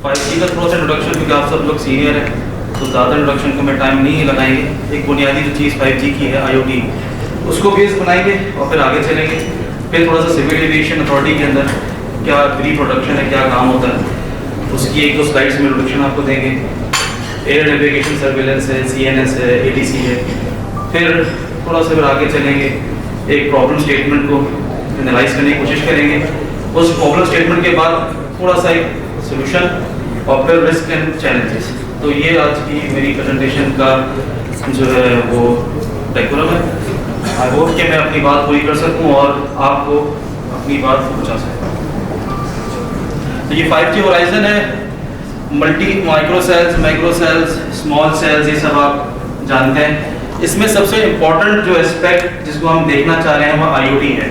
5G का थोड़ा सा इंट्रोडक्शन, क्योंकि आप सब लोग सीनियर हैं तो ज़्यादा इंट्रोडक्शन को मैं टाइम नहीं लगाएंगे। एक बुनियादी जो चीज़ 5G की है IoT, उसको बेस बनाएंगे और फिर आगे चलेंगे। फिर थोड़ा सा सिविल एविएशन अथॉरिटी के अंदर क्या प्री प्रोडक्शन है, क्या काम होता है, उसकी एक दो स्लाइड्स में इंट्रोडक्शन आपको देंगे। एयर नेविगेशन सर्विलेंस है, CNS है, ATC है। फिर थोड़ा सा फिर आगे चलेंगे, एक प्रॉब्लम स्टेटमेंट को एनालाइज करने की कोशिश करेंगे। उस प्रॉब्लम स्टेटमेंट के बाद थोड़ा सा एक सोल्यूशन और फिर रिस्क एंड चैलेंजेस। तो ये आज की मेरी प्रेजेंटेशन का जो है वो डेकोरम है। आई होप कि मैं अपनी बात पूरी कर सकूं और आपको अपनी बात पहुंचा सकूं। तो ये 5G होराइजन है, multi micro cells, micro cells, small cells, ये सब आप जानते हैं। इसमें सबसे इम्पोर्टेंट जो एस्पेक्ट जिसको हम देखना चाह रहे हैं वो IoT है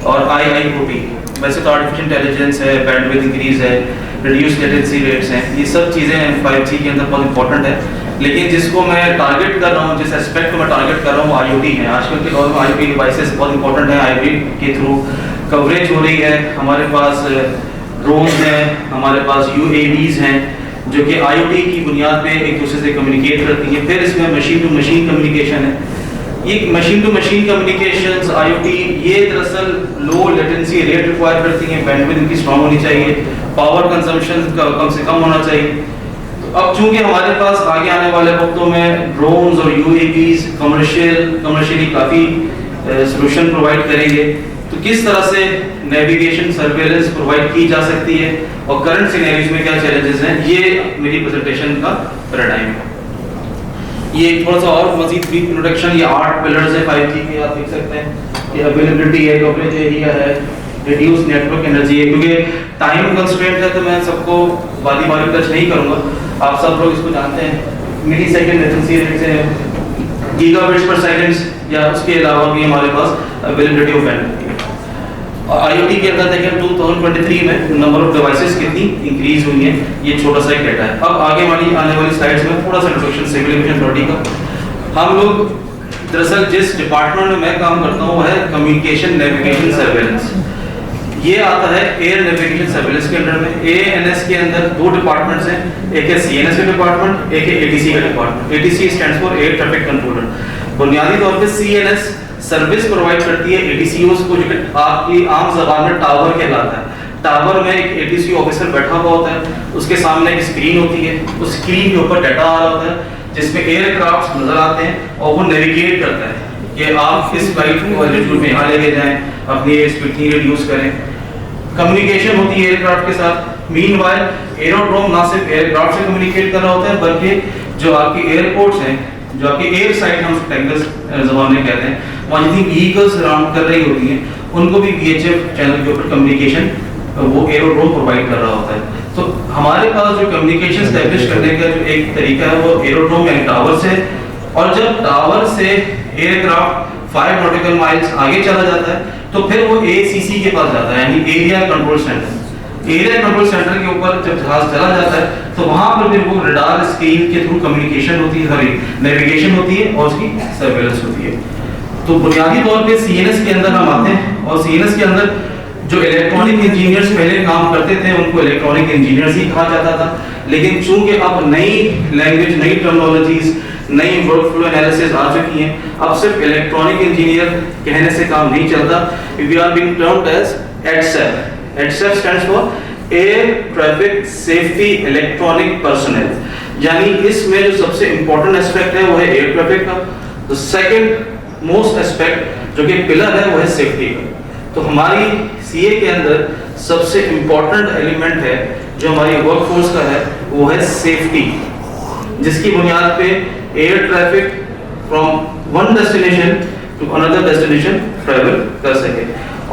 और IIoT। वैसे तो आर्टिफिशियल इंटेलिजेंस है, बैंडविड्थ इंक्रीज है, रिड्यूस लेटेंसी रेट्स हैं, ये सब चीज़ें 5G के अंदर बहुत इंपॉर्टेंट है। लेकिन जिसको मैं टारगेट कर रहा हूँ, जिस एस्पेक्ट को मैं टारगेट कर रहा हूँ वो IoT है। आजकल के दौर में IoT डिवाइसेस बहुत इंपॉर्टेंट है। IoT के थ्रू कवरेज हो रही है। हमारे पास ड्रोन्स हैं, हमारे पास UAVs हैं जो कि IoT की बुनियाद पे एक दूसरे से कम्युनिकेट करती हैं। फिर इसमें मशीन टू मशीन कम्युनिकेशन है। ये machine to machine communications IoT ये दरअसल लो लेटेंसी रेट रिक्वायर करती हैं, बैंडविड्थ इनकी स्ट्रांग होनी चाहिए, पावर कंजम्पशन कम से कम होना चाहिए। तो अब चूंकि हमारे पास आगे आने वाले वक्तों में ड्रोन्स और UAVs कमर्शियली काफ़ी सोल्यूशन प्रोवाइड करेंगे, तो किस तरह से नेविगेशन सर्वेलेंस प्रोवाइड की जा सकती है और करंट सिनेरियोज में क्या चैलेंजेस हैं, ये मेरी प्रेजेंटेशन का पैराडाइम है। ये थोड़ा सा और मजीद ब्रीफ इंट्रोडक्शन, ये 8 पिलर्स है 5G के, आप देख सकते हैं। ये अवेलेबिलिटी है, कवरेज एरिया है, रिड्यूस नेटवर्क एनर्जी है। क्योंकि टाइम कंस्ट्रेंट है तो मैं सबको बारी बारी टच नहीं करूंगा, आप सब लोग इसको जानते हैं। मिली सेकेंड लेटेंसी रेट से गीगाबिट्स पर सेकंड, या उसके अलावा भी हमारे पास अवेलेबिलिटी ऑफ बैंडविड्थ। और IoT के अंदर देखें 2023 में नंबर ऑफ डिवाइसेस कितनी इंक्रीज हुई है, ये छोटा सा एक डेटा है। अब आने वाली स्लाइड्स में थोड़ा सा इंट्रोडक्शन सिविल एविएशन अथॉरिटी का। हम लोग दरअसल जिस डिपार्टमेंट में मैं काम करता हूँ वो है कम्युनिकेशन नेविगेशन सर्वेलेंस। ये आता है एयर नेविगेशन सर्वेलेंस के अंडर में। ANS के अंदर 2 डिपार्टमेंट्स हैं, एक है CNS का डिपार्टमेंट, एक है ATC का department. ATC stands for air traffic controller. बुनियादी तौर पे CNS सर्विस प्रोवाइड करती है ATCOs को, जो आपकी आम ज़बान में टावर कहलाता है। टावर में एक ATC ऑफिसर बैठा हुआ होता है, उसके सामने एक स्क्रीन होती है, उस स्क्रीन के ऊपर डाटा आ रहा होता है जिसमें एयरक्राफ्ट नजर आते हैं और वो नेविगेट करता है कि आप किस फ्लाइट को एल्टीट्यूड में यहाँ लेके जाएं, अपनी एयर स्पीड रिड्यूस करें। कम्युनिकेशन होती है एयरक्राफ्ट के साथ। मीनवाइल एरोड्रोम ना सिर्फ एयरक्राफ्ट से कम्युनिकेट कर रहा होता है, बल्कि जो आपके एयरपोर्ट्स हैं, जो आपकी एयर साइड हम टेक्निकल ज़बान में कहते हैं, वहाँ जितनी व्हीकल्स राउंड कर रही होती हैं उनको भी VHF चैनल के ऊपर कम्युनिकेशन वो एरोड्रोम प्रोवाइड कर रहा होता है। तो हमारे पास जो कम्युनिकेशन एस्टैब्लिश करने का जो एक तरीका है वो एरोड्रोम यानी टावर से। और जब टावर से एयरक्राफ्ट 5 नॉटिकल माइल्स आगे चला जाता है तो फिर वो ACC के पास जाता है, यानी area control centre. Area control centre के ऊपर जब जहाज चला जाता है तो वहां पर फिर वो रडार स्क्रीन के थ्रू कम्युनिकेशन होती है, सॉरी नेविगेशन होती है और उसकी सर्वेलेंस होती है। तो बुनियादी तौर पे CNS के अंदर हम आते हैं और CNS के अंदर जो इलेक्ट्रॉनिक इंजीनियर्स पहले काम करते थे उनको इलेक्ट्रॉनिक इंजीनियर्स ही कहा जाता था। लेकिन चूंकि अब नई लैंग्वेज, नई टर्मिनोलॉजीज, नई वर्कफ्लो एनालिसिस आ चुकी हैं, अब सिर्फ इलेक्ट्रॉनिक इंजीनियर कहने से काम नहीं चलता। We are being termed as ETSEP। ETSEP stands for air traffic safety electronic personnel. यानी इसमें जो सबसे इंपॉर्टेंट एस्पेक्ट है वो है एयर ट्रैफिक का। तो सेकंड मोस्ट एस्पेक्ट जो कि पिलर है वो है सेफ्टी का। तो हमारी CA के अंदर सबसे इंपॉर्टेंट एलिमेंट है जो हमारी वर्कफोर्स का है वो है सेफ्टी, जिसकी बुनियाद पे air traffic from one destination to another destination travel कर सके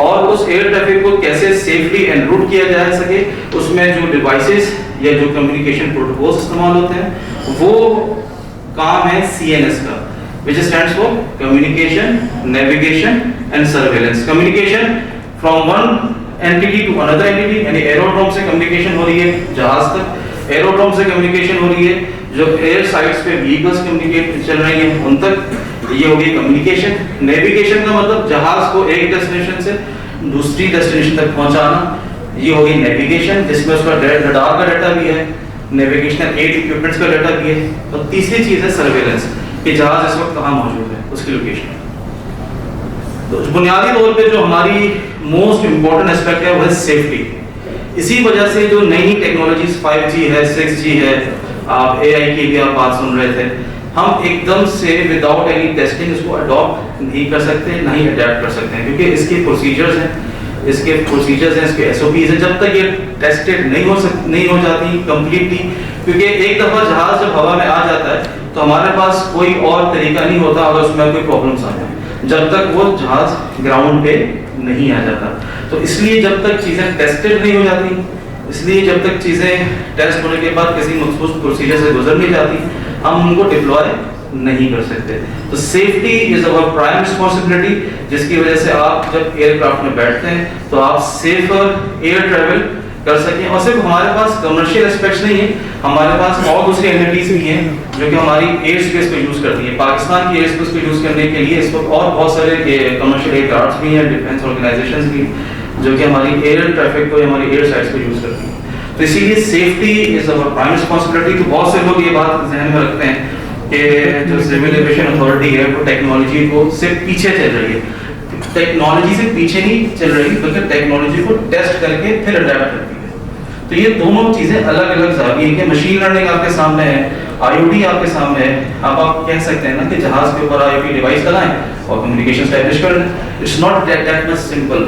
और उस एयर ट्रैफिक को कैसे सेफली एनरूट किया जा सके, उसमें जो डिवाइसेस या जो कम्युनिकेशन प्रोटोकॉल्स इस्तेमाल होते हैं वो काम है CNS का, which stands for communication, navigation and surveillance. Communication from one entity to another entity, यानी एरोड्रोम से कम्युनिकेशन हो रही है जहाज तक, एरोड्रोम से कम्युनिकेशन हो रही है जो एयर साइट्स पे व्हीकल्स कम्युनिकेट चल रही हैं उन तक, ये हो गई कम्युनिकेशन। नेविगेशन का मतलब जहाज को एक डेस्टिनेशन से दूसरी डेस्टिनेशन तक पहुंचाना। ये होगी नेविगेशन, जिसमें उसका रडार का डाटा भी है, नेविगेशनल एड इक्विपमेंट्स का डाटा भी है, और तीसरी चीज़ है सर्वेलेंस, कि जहाज इस वक्त कहाँ मौजूद है, उसकी लोकेशन। तो बुनियादी तौर पे जो हमारी मोस्ट इम्पॉर्टेंट एस्पेक्ट है वो है सेफ्टी। इसी वजह से जो नई टेक्नोलॉजीज 5G है, 6G है, आप AI की भी आप बात सुन रहे थे, हम एकदम से विदाउट एनी टेस्टिंग इसको अडॉप्ट नहीं कर सकते, नहीं अडेप्ट कर सकते हैं, क्योंकि इसके प्रोसीजर्स हैं, इसके SOPs हैं। जब तक ये टेस्टेड नहीं हो जाती कंप्लीटली, क्योंकि एक दफ़ा जहाज जब हवा में आ जाता है तो हमारे पास कोई और तरीका नहीं होता अगर उसमें कोई प्रॉब्लम्स आते हैं, जब तक वो जहाज ग्राउंड पे नहीं आ जाता। तो इसलिए जब तक चीज़ें टेस्टेड नहीं हो जाती, इसलिए जब तक चीज़ें टेस्ट होने के बाद किसी मखसूस प्रोसीजर से गुजर नहीं जाती, हम उनको डिप्लॉय नहीं कर सकते। तो safety is our prime responsibility, जिसकी वजह से आप जब एयरक्राफ्ट में बैठते हैं तो आप सेफर एयर ट्रैवल कर सकें। और सिर्फ हमारे पास कमर्शियल एस्पेक्ट्स नहीं है, हमारे पास और दूसरी एंटिटीज भी हैं जो कि हमारी एयर स्पेस को यूज़ करती हैं। पाकिस्तान की एयर स्पेस को यूज़ करने के लिए इस वक्त और बहुत सारे कमर्शियल एयरक्राफ्ट भी हैं, डिफेंस ऑर्गेनाइजेशंस भी, जो कि हमारी एयर ट्रैफिक को, हमारी एयर साइट्स को यूज़ करती हैं। तो इसीलिए safety is our prime responsibility. तो बहुत से लोग ये बात जहन में रखते हैं कि जो सिविल एविएशन अथॉरिटी है वो टेक्नोलॉजी को से पीछे चल रही है। टेक्नोलॉजी से पीछे नहीं चल रही, बल्कि टेक्नोलॉजी को टेस्ट करके फिर अडेप्ट करती है। तो ये दोनों चीज़ें अलग अलग जाविये हैं। मशीन लर्निंग आपके सामने है, IoT आपके सामने है। अब आप कह सकते हैं ना कि जहाज के ऊपर IoT डिवाइस लगाएं और कम्युनिकेशन एस्टैब्लिश कर लें। It's not that much simple,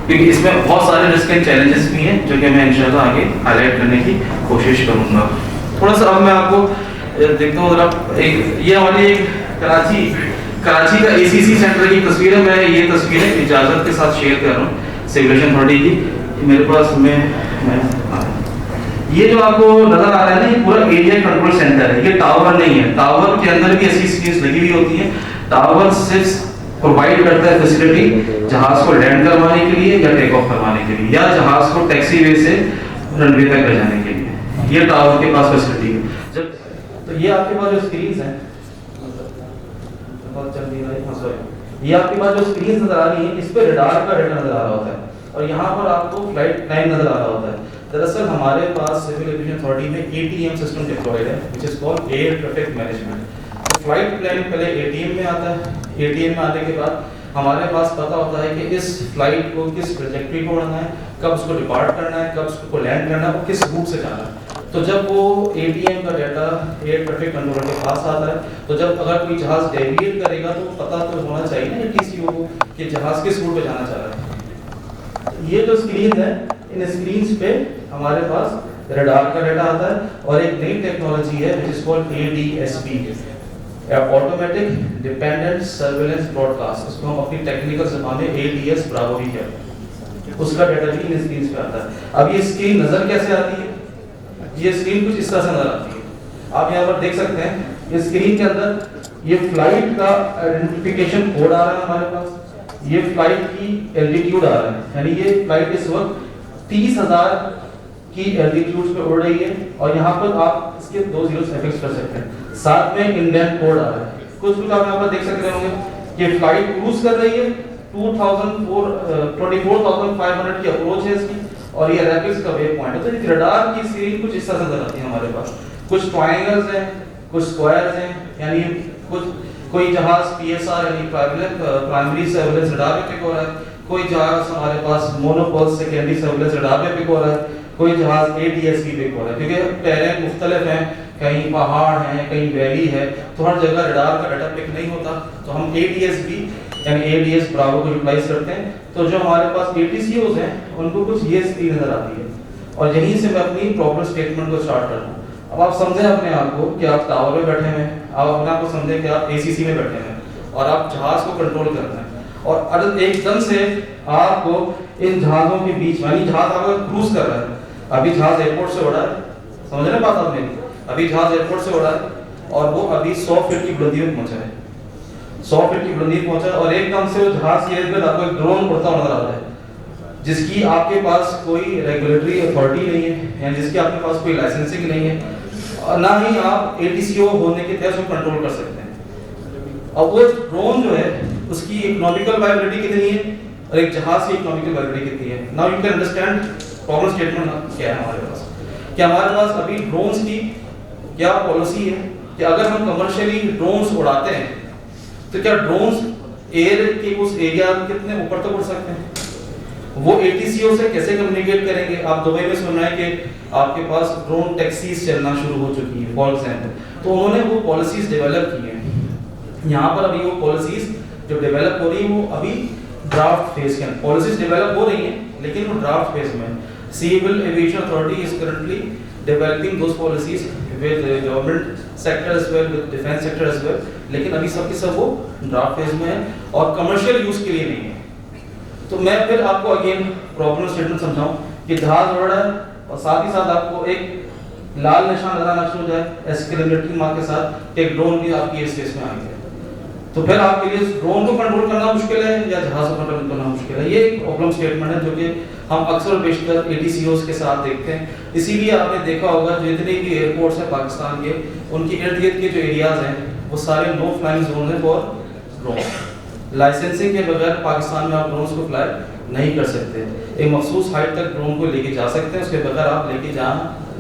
क्योंकि इसमें बहुत सारे रिस्क एंड चैलेंजेस भी हैं जो कि मैं इंशाल्लाह आगे हाईलाइट करने की कोशिश करूंगा। थोड़ा सा अब मैं आपको देखता हूँ, जरा ये हमारी एक कराची का ACC सेंटर की तस्वीर है। मैं ये तस्वीरें इजाज़त के साथ शेयर कर रहा हूँ सिविल एविएशन अथॉरिटी की। मेरे पास ये जो आपको नजर आ रहा है ना, ये पूरा एरिया कंट्रोल सेंटर है। ये टावर नहीं है, टावर के अंदर भी ऐसी स्क्रीन्स लगी हुई होती हैं। टावर सिर्फ प्रोवाइड करता है फैसिलिटी जहाज को लैंड करवाने के लिए या टेक ऑफ करवाने के लिए, या जहाज को टैक्सी वे से रनवे तक ले जाने के लिए। ये टावर के पास फैसिलिटी है। जब तो ये आपके पास जो स्क्रीन्स हैं, ये आपके पास जो स्क्रीन्स नजर आ रही हैं, इस पे रडार का डाटा नजर आ रहा होता है और यहाँ पर आपको फ्लाइट प्लान नजर आ रहा होता है। दरअसल हमारे पास सिविल एविएशन अथॉरिटी में ATM सिस्टम डिप्लॉयड है, which is called air traffic management. Flight plan पहले ATM में आता है, ATM में आने के बाद हमारे पास पता होता है कि इस फ्लाइट को किस ट्रैजेक्टरी को उड़ना है, कब उसको डिपार्ट करना है, कब उसको लैंड करना है, वो किस रूट से जाना है। तो जब वो ATM का डाटा एयर ट्रैफिक कंट्रोलर के पास आता है, तो जब अगर कोई जहाज डेविएट करेगा तो पता तो होना चाहिए ना TCO को कि जहाज किस रूट पे जाना चाह रहा है। ये जो स्क्रीन है, इन स्क्रीन्स पे हमारे पास रडार का डाटा आता है और एक नई टेक्नोलॉजी है which is called ADSB, automatic dependent surveillance broadcast. इसको हम अपनी टेक्निकल ज़बान में ADS ब्रावो भी कहते हैं। उसका डाटा भी इन स्क्रीन्स पे आता है। अब ये स्क्रीन नजर कैसे आती है? ये स्क्रीन कुछ इस तरह से नजर आती है। आप यहाँ पर देख सकते हैं, ये स्क्रीन के अंदर ये फ्लाइट का आइडेंटिफिकेशन कोड आ रहा है हमारे पास, ये फ्लाइट की एल्टीट्यूड आ रहा है, यानी ये फ्लाइट इस वक्त 30,000 की एल्टीट्यूड पे उड़ रही है और यहाँ पर आप इसके 2 जीरोस फिक्स कर सकते हैं। साथ में इंडियन कोड आ रहा है। कुछ आप यहाँ पर देख सकते होंगे कि फ्लाइट क्रूज कर रही है, 24,500 की अप्रोच है इसकी और ये रैपिड्स का वेव पॉइंट है। तो रडार की स्क्रीन कुछ इस तरह नजर आती है हमारे पास। कुछ ट्रायंगल्स हैं, कुछ स्क्वायर्स हैं, यानी कोई जहाज PSR यानी प्राइमरी सर्विलेंस रडार पे पिक हो रहा है, कोई जहाज हमारे पास मोनोपोल सेकेंडरी सर्विलेंस रडार पे पिक हो रहा है, कोई जहाज ADSB पिक हो रहा है। क्योंकि टेरेन मुख्तलिफ हैं, कहीं पहाड़ हैं, कहीं वैली है, तो हर जगह रडार का डाटा पिक नहीं होता। तो हम ADSB यानी ADS ब्रावो को यूटिलाइज करते हैं। तो जो हमारे पास ATCOs हैं उनको कुछ ये स्क्रीन नजर आती है और यहीं से मैं अपनी प्रॉपर स्टेटमेंट को स्टार्ट करता हूँ। अब आप समझें अपने आप को कि आप टावर में बैठे हैं, आप अपने आप को समझें कि आप ACC में बैठे हैं और आप जहाज को कंट्रोल कर रहे हैं और एकदम से आपको इन जहाज़ों के बीच, यानी जहाज आपका क्रूज कर रहा है, अभी जहाज एयरपोर्ट से उड़ा है, समझ रहे बात आपने, अभी जहाज एयरपोर्ट से उड़ा है और वो अभी 100 फीट की बुलंदी में पहुंचा है, 100 फीट की बुलंदी पहुंचा और एकदम से वो जहाज के इर्द गिर्द आपको एक ड्रोन उड़ता नजर आ रहा है, जिसकी आपके पास कोई रेगुलेटरी अथॉरिटी नहीं है, यानी जिसकी आपके पास कोई लाइसेंसिंग नहीं है और ना ही आप ATCO होने के तहत उसको कंट्रोल कर सकते हैं। अब वो ड्रोन जो है उसकी इकोनॉमिकल वायबिलिटी कितनी है और एक जहाज की इकोनॉमिकल वायबिलिटी कितनी है। Now you can understand problem statement क्या है हमारे पास, कि हमारे पास अभी ड्रोन्स की क्या पॉलिसी है कि अगर हम कमर्शियली ड्रोन्स उड़ाते हैं तो क्या ड्रोन्स एयर के उस एरिया कितने ऊपर तक उड़ सकते हैं, वो ATCO से कैसे कम्युनिकेट करेंगे। आप दुबई में सुन रहे हैं कि आपके पास ड्रोन टैक्सीज चलना शुरू हो चुकी है फॉर एग्जाम्पल, तो उन्होंने वो पॉलिसीज डेवलप की हैं। यहाँ पर अभी वो पॉलिसीज जो डेवलप हो रही है वो अभी ड्राफ्ट फेज के अंदर, पॉलिसीज डेवलप हो रही हैं लेकिन वो ड्राफ्ट फेज में। Civil aviation authority is currently developing those policies with government sector as well, with defence sector as well, लेकिन अभी सबके सब वो ड्राफ्ट फेज में है और कमर्शियल यूज के लिए नहीं है। तो मैं फिर आपको अगेन प्रॉब्लम स्टेटमेंट समझाऊं कि जहाज उड़ रहा है और साथ ही साथ आपको एक लाल निशान लगाना शुरू हो जाए एस्केलेटरी मार्क के साथ कि एक ड्रोन भी आपकी एयर स्पेस में आ गया, तो फिर आपके लिए ड्रोन को कंट्रोल करना मुश्किल है या जहाज को कंट्रोल करना मुश्किल है। ये एक प्रॉब्लम स्टेटमेंट है जो कि हम अक्सर बेशतर ATCOs के साथ देखते हैं। इसीलिए आपने देखा होगा जितने भी एयरपोर्ट्स हैं पाकिस्तान के, उनके इर्द गिर्द के जो एरियाज हैं वो सारे नो फ्लाइंग जोन है फॉर ड्रोन। लाइसेंसिंग के बगैर पाकिस्तान में आप ड्रोन्स को फ्लाई नहीं कर सकते। एक मखसूस हाइट तक ड्रोन को लेके जा सकते हैं, उसके बगैर आप लेके जा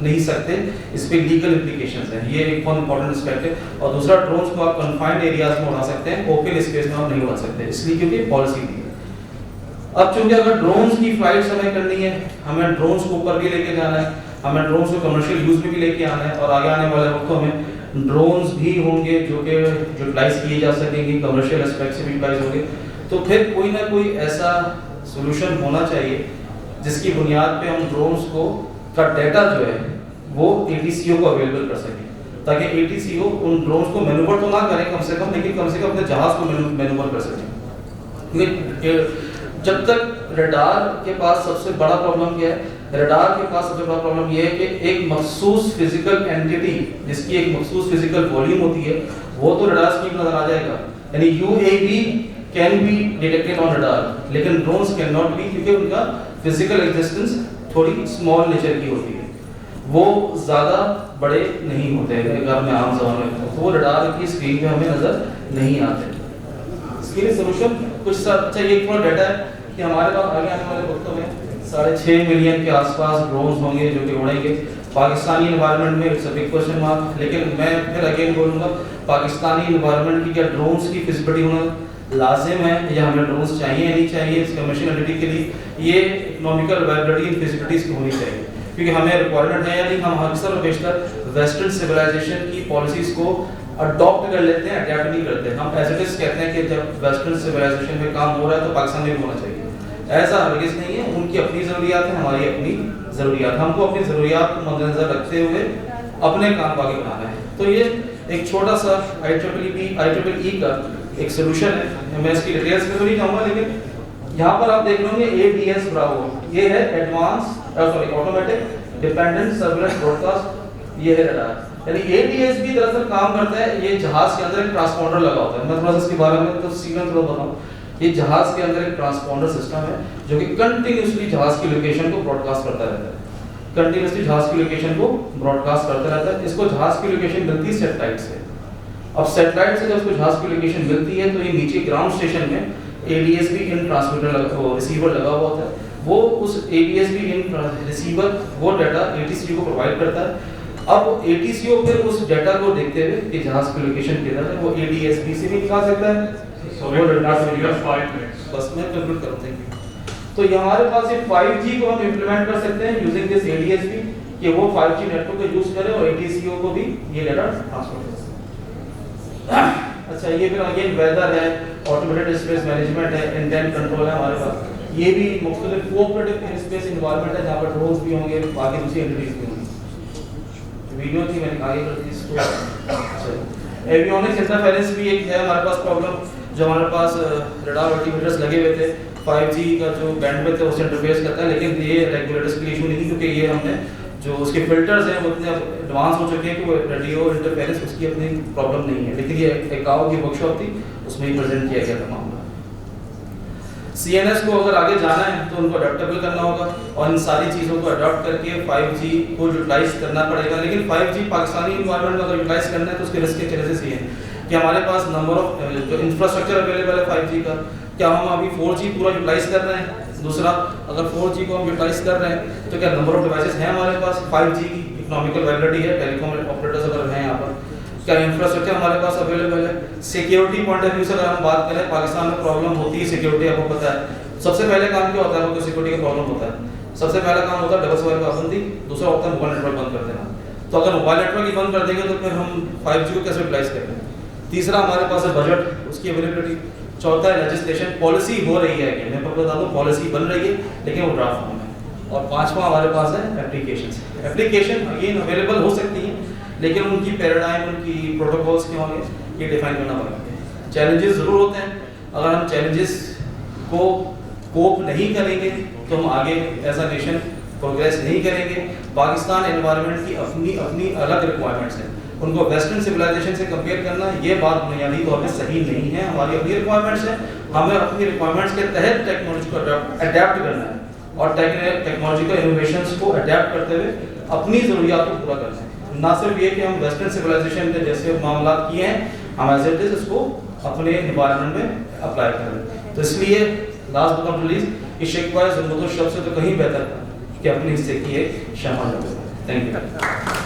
नहीं सकते। इस पे लीगल इम्प्लीकेशंस हैं, ये एक बहुत इंपॉर्टेंट एस्पेक्ट है। और दूसरा, ड्रोन्स को आप कन्फाइंड एरियाज में उड़ा सकते हैं, ओपन स्पेस में आप नहीं उड़ा सकते, इसलिए क्योंकि पॉलिसी दी है। अब चूंकि अगर ड्रोन्स की फ्लाइट हमें करनी है, हमें ड्रोन्स को ऊपर भी लेके जाना है, हमें ड्रोन्स को कमर्शियल यूज में भी लेके आना है और आगे आने वाले वक्तों में ड्रोन्स भी होंगे जो कि यूटिलाइज किए जा सकेंगे, कमर्शियल एस्पेक्ट से भी यूटिलाइज होंगे, तो फिर कोई ना कोई ऐसा सॉल्यूशन होना चाहिए जिसकी बुनियाद पे हम ड्रोन्स को का डाटा जो है वो ATCO को अवेलेबल कर सकें, ताकि ATCO उन ड्रोन्स को मैन्यूवर तो ना करें कम से कम, लेकिन कम से कम अपने जहाज को मैन्यूवर कर सकें। क्योंकि जब तक रडार के पास सबसे बड़ा प्रॉब्लम क्या है, रडार के पास सबसे बड़ा प्रॉब्लम ये है कि एक मखसूस फिजिकल एंटिटी जिसकी एक मखसूस फिजिकल वॉल्यूम होती है वो तो रडार स्क्रीन पर नजर आ जाएगा, यानी UAV can be detected on radar, लेकिन ड्रोन्स कैन नॉट बी, क्योंकि उनका फिजिकल एग्जिस्टेंस थोड़ी स्मॉल नेचर की होती है, वो ज़्यादा बड़े नहीं होते हैं अगर मैं आम जबान में कहूँ, तो वो रडार की स्क्रीन पे हमें नज़र नहीं आते। इसके लिए सोल्यूशन कुछ अच्छा ये थोड़ा डाटा है कि हमारे पास आगे आने वाले वक्तों में 6.5 मिलियन के आसपास ड्रोन्स होंगे जो कि उड़ेंगे पाकिस्तानी एनवायरनमेंट में। It's a big question mark, लेकिन मैं फिर अगेन बोलूँगा पाकिस्तानी एनवायरनमेंट की क्या ड्रोन्स की फिजिबिलिटी होना लाजिम है या हमें ड्रोन्स चाहिए या नहीं चाहिए इस कमर्शियलिटी के लिए, ये इकोनॉमिकल वायबिलिटी इन फिजिबिलिटीज की होनी चाहिए, क्योंकि हमें रिक्वायरमेंट है या नहीं। हम अक्सर और बेशतर वेस्टर्न सिविलाइजेशन की पॉलिसीज को अडॉप्ट कर लेते हैं, अडैप्ट नहीं करते। हम एज इट इज कहते हैं कि जब वेस्टर्न सिविलाइजेशन में काम हो रहा है तो पाकिस्तान में भी होना चाहिए, ऐसा हरगिज़ नहीं है। उनकी अपनी ज़रूरियात है, हमारी अपनी ज़रूरियात, हमको अपनी ज़रूरियात को मद्देनज़र रखते हुए अपने काम को आगे बढ़ाना है। तो ये एक छोटा सा IEEE का एक सोल्यूशन है, मैं इसकी डिटेल्स में तो नहीं जाऊँगा, लेकिन यहाँ पर आप देख लोगे ADS ब्रावो, ये है ऑटोमेटिक डिपेंडेंट सर्विलेंस ब्रॉडकास्ट, ये है रडार। यानी ADS भी दरअसल काम करता है, ये जहाज के अंदर एक ट्रांसपॉन्डर लगा होता है। मैं थोड़ा सा इसके बारे में तो सीक्वेंस थोड़ा बताऊं। ये जहाज के अंदर एक ट्रांसपॉन्डर सिस्टम है जो कि कंटिन्यूअसली जहाज की लोकेशन को ब्रॉडकास्ट करता रहता है, कंटिन्यूअसली जहाज की लोकेशन को ब्रॉडकास्ट करता रहता है। इसको जहाज की लोकेशन मिलती है सैटेलाइट से। अब सैटेलाइट से जब उसको जहाज की लोकेशन मिलती है तो ये नीचे ग्राउंड स्टेशन में ADS-B इन ट्रांसमीटर रिसीवर लगा हुआ होता है, वो उस ADS-B इन रिसीवर वो डाटा ATCO को प्रोवाइड करता है। अब ATCO फिर उस डाटा को देखते हुए कि जहाज की लोकेशन किधर है वो ADS-B से भी निकाल सकता है। वो डाटा से भी 5 मिनट्स बस मैं कंक्लूड करूं, थैंक यू। तो ये हमारे पास ये 5G को हम इंप्लीमेंट कर सकते हैं यूजिंग दिस ADS-B कि वो 5G नेटवर्क को यूज करे और ATCO को भी ये डाटा ट्रांसफर करे। अच्छा, ये फिर अगेन वेदर है, ऑटोमेटेड स्पेस मैनेजमेंट है, इंटेंट कंट्रोल है हमारे पास। ये भी मुख्तलिफ कोऑपरेटिव स्पेस एनवायरनमेंट है जहाँ पर ड्रोन्स भी होंगे, बाकी दूसरी एंटिटीज भी होंगी। वीडियो थी मैंने आगे कर दी इसको। अच्छा, एवियोनिक्स इंटरफेरेंस भी एक है हमारे पास प्रॉब्लम, जो हमारे पास रडार अल्टीमीटर्स लगे हुए थे, 5G का जो बैंडविड्थ है उससे इंटरफेस करता है, लेकिन ये रेगुलेटर्स के लिए इशू नहीं, क्योंकि ये हमने जो उसके फिल्टर्स हैं वो इतने एडवांस हो चुके हैं कि वो रेडियो इंटरफेरेंस उसकी अपनी प्रॉब्लम नहीं है। लेकिन ये एकाओ की वर्कशॉप थी, उसमें ही प्रेजेंट किया गया था मामला। CNS को अगर आगे जाना है तो उनको अडॉप्टेबल करना होगा और इन सारी चीज़ों को अडॉप्ट करके 5G को यूटिलाइज करना पड़ेगा। लेकिन 5G पाकिस्तानी इन्वायरमेंट में अगर यूटिलाइज करना है तो उसके रिस्क के चेंजेस ये हैं कि हमारे पास नंबर ऑफ जो इंफ्रास्ट्रक्चर अवेलेबल है 5G का, क्या हम अभी 4G पूरा यूटिलाइज कर रहे हैं? दूसरा, अगर 4G को हम यूटिलाइज कर रहे हैं तो क्या नंबर ऑफ डिवाइसेस हैं हमारे पास 5G की इकोनॉमिकल वायबिलिटी है, टेलीकॉम ऑपरेटर्स अगर हैं यहाँ पर, क्या इंफ्रास्ट्रक्चर हमारे पास अवेलेबल है। सिक्योरिटी पॉइंट ऑफ व्यू से अगर हम बात करें, पाकिस्तान में प्रॉब्लम होती है सिक्योरिटी, आपको पता है। सबसे पहले काम क्या होता है, आपको सिक्योरिटी का प्रॉब्लम होता है, सबसे पहला काम होता है डबल सर्वर पाबंदी, दूसरा होता है मोबाइल नेटवर्क बंद कर देना। तो अगर मोबाइल नेटवर्क ही बंद कर देंगे तो फिर हम 5G को कैसे यूटिलाइज करें। तीसरा हमारे पास है बजट, उसकी अवेलेबिलिटी। चौथा है लेजिस्लेशन, पॉलिसी हो रही है कि मैं आपको बता दूं पॉलिसी बन रही है लेकिन वो ड्राफ्ट फॉर्म है। और पांचवा हमारे पास है एप्लीकेशंस। एप्लीकेशन अगेन अवेलेबल हो सकती हैं लेकिन उनकी पैराडाइम, उनकी प्रोटोकॉल्स क्या होंगे, ये डिफाइन करना पड़ेगा। चैलेंजेस ज़रूर होते हैं, अगर हम चैलेंजेस को कोप नहीं करेंगे तो हम आगे एज अ नेशन प्रोग्रेस नहीं करेंगे। पाकिस्तान एनवायरनमेंट की अपनी अपनी अलग रिक्वायरमेंट्स हैं, उनको वेस्टर्न सिविलाइजेशन से कंपेयर करना ये बात बुनियादी तौर पे सही नहीं है। हमारी अपनी रिक्वायरमेंट्स हैं, हमें अपनी रिक्वायरमेंट्स के तहत टेक्नोलॉजी को अडेप्ट करना है और टेक्नोलॉजिकल इनोवेशंस को अडेप्ट करते हुए अपनी ज़रूरियात को पूरा करना है। ना सिर्फ ये कि हम वेस्टर्न सिविलाइजेशन के जैसे मामला किए हैं, हम एज इट इज इसको अपने इन्वायरमेंट में अप्लाई करें। तो इसलिए लास्ट बट नॉट लीस्ट, इस शिकवा ज़ुल्म शब्द से तो कहीं बेहतर कि अपने हिस्से की एक शमाल। Thank you.